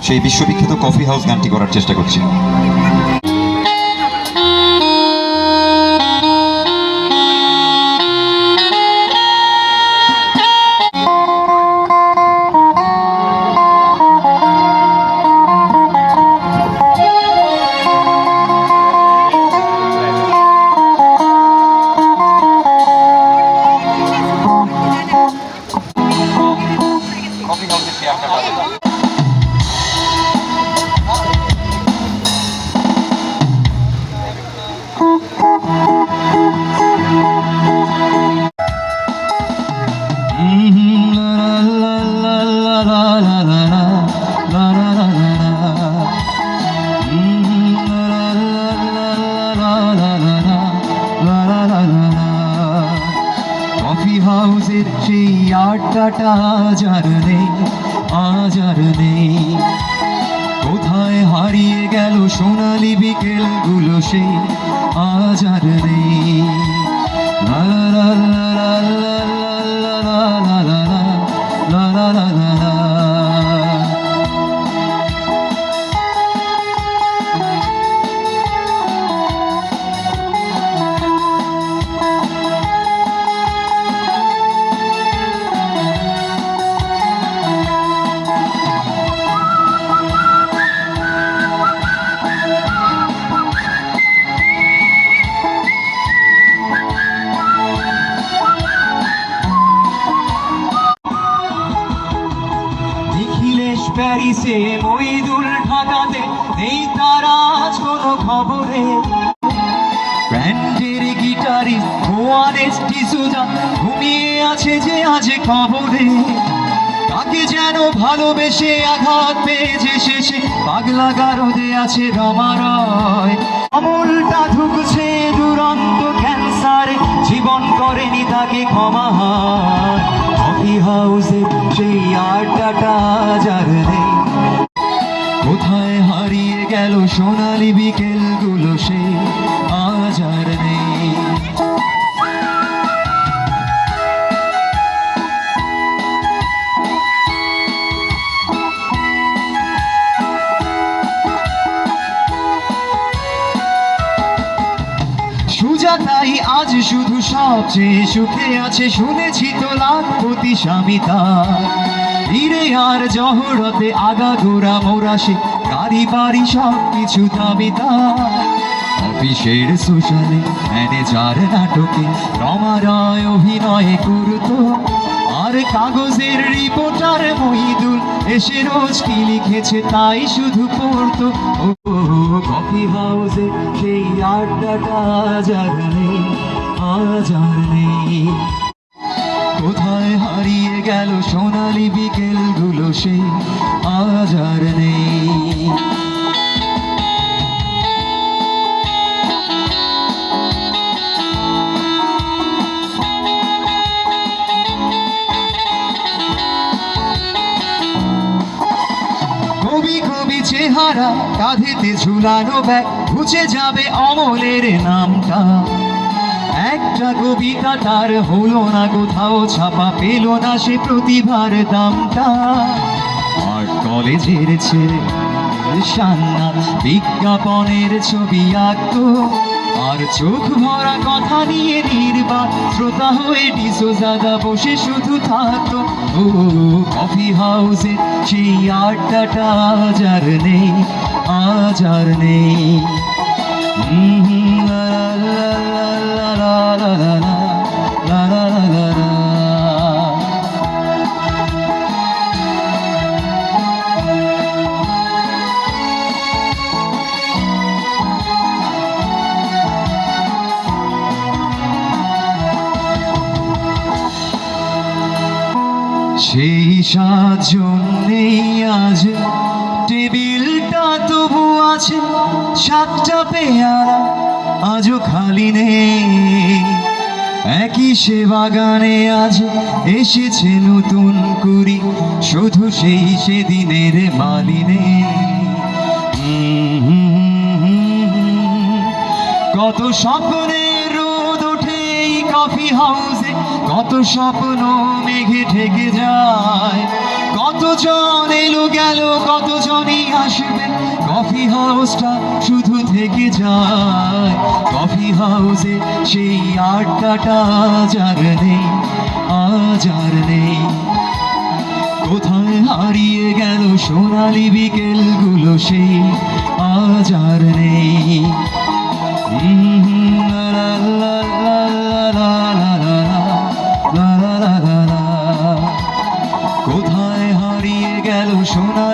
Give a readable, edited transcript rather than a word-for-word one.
সেই বিশ্ববিখ্যাত coffee house গানটি করার চেষ্টা করছি। কফি হাউসের সেই আড্ডাটা আজ আর নেই, কোথায় হারিয়ে গেল সোনালি বিকেলগুলো সেই আজ আর নেই। লা লা লা লা লা লা লা লা লা লা লা লা। প্যারিসে মইদুল ঢাকাতে নেই তারা আজ কোনো খবরে, ব্র্যান্ডের গিটারিস্ট ওয়ারেস ডিসুজা ঘুমিয়ে আছে যে আজ খবরে। তাকে যেন ভালোবেসে আঘাত পেয়েছে শেষে পাগলা গারদে আছে রমারয়। আমলটা ঢুকছে দুরন্ত ক্যান্সারে, জীবন করেনি তাকে ক্ষমা হয়। কফি হাউসে সেই আড্ডাটা আজ আর নেই, কোথায় হারিয়ে গেল সোনালি বিকেলগুলো সেই আজ আর নেই। সুজাতাই আজ শুধু সবচেয়ে সুখে আছে, শুনেছি তো লাখপতি স্বামী তার। হিরে আর জহরতে আগাগোড়া মোরাসে গাড়ি বাড়ি সব কিছু দাবি তার। অফিসের সোশ্যালে ম্যানেজার নাটকে রমা রয় অভিনয় করত, আর কাগজের রিপোর্টার মহিদুল এসে রোজ কি লিখেছে তাই শুধু পড়তো। ও কফি হাউসে সেই আড্ডাটা আজ আর নেই, আজ আর নেই, কোথায় হারিয়ে গেল সোনালি বিকেলগুলো সেই আজ আর নেই। কবি কবি চেহারা, কাঁধেতে ঝুলানো ব্যাগ, ঘুচে যাবে অমলের নামটা। একটা কবিতা তার হলো না কোথাও ছাপা, পেল না সে প্রতিভার দামটা। আর কলেজের ছেলে সান্না বিজ্ঞাপনের ছবি আঁকতো, আর চোখ ভরা কথা নিয়ে নির্বাক শ্রোতা হয়ে ডিসোজাদা বসে শুধু থাকতো। ও কফি হাউসে সেই আড্ডাটা আজ আর নেই, আজ আর নেই। সেই সাতজন নেই আজ, টেবিলটা তবু আছে, সাতটা পেয়ারা আজও খালি নেই। একই সে বাগানে আজ এসেছে নতুন কুড়ি, শুধু সেই সেদিনের মালিনে। কত স্বপ্নের রোদ ওঠে এই কফি হাউসে, কত স্বপ্ন মেঘে ঢেকে যায়। কতজন এলো গেল, কতজনই আসবে, কফি হাউসটা শুধু থেকে যায়। কফি হাউসে সেই আড্ডাটা আজ আর নেই, আজ আর নেই। কোথায় হারিয়ে গেল সোনালি বিকেলগুলো, সেই আজ আর নেই। লা লা লা লা লা লা লা লা লা লা লা। কোথায় হারিয়ে গেল সোনা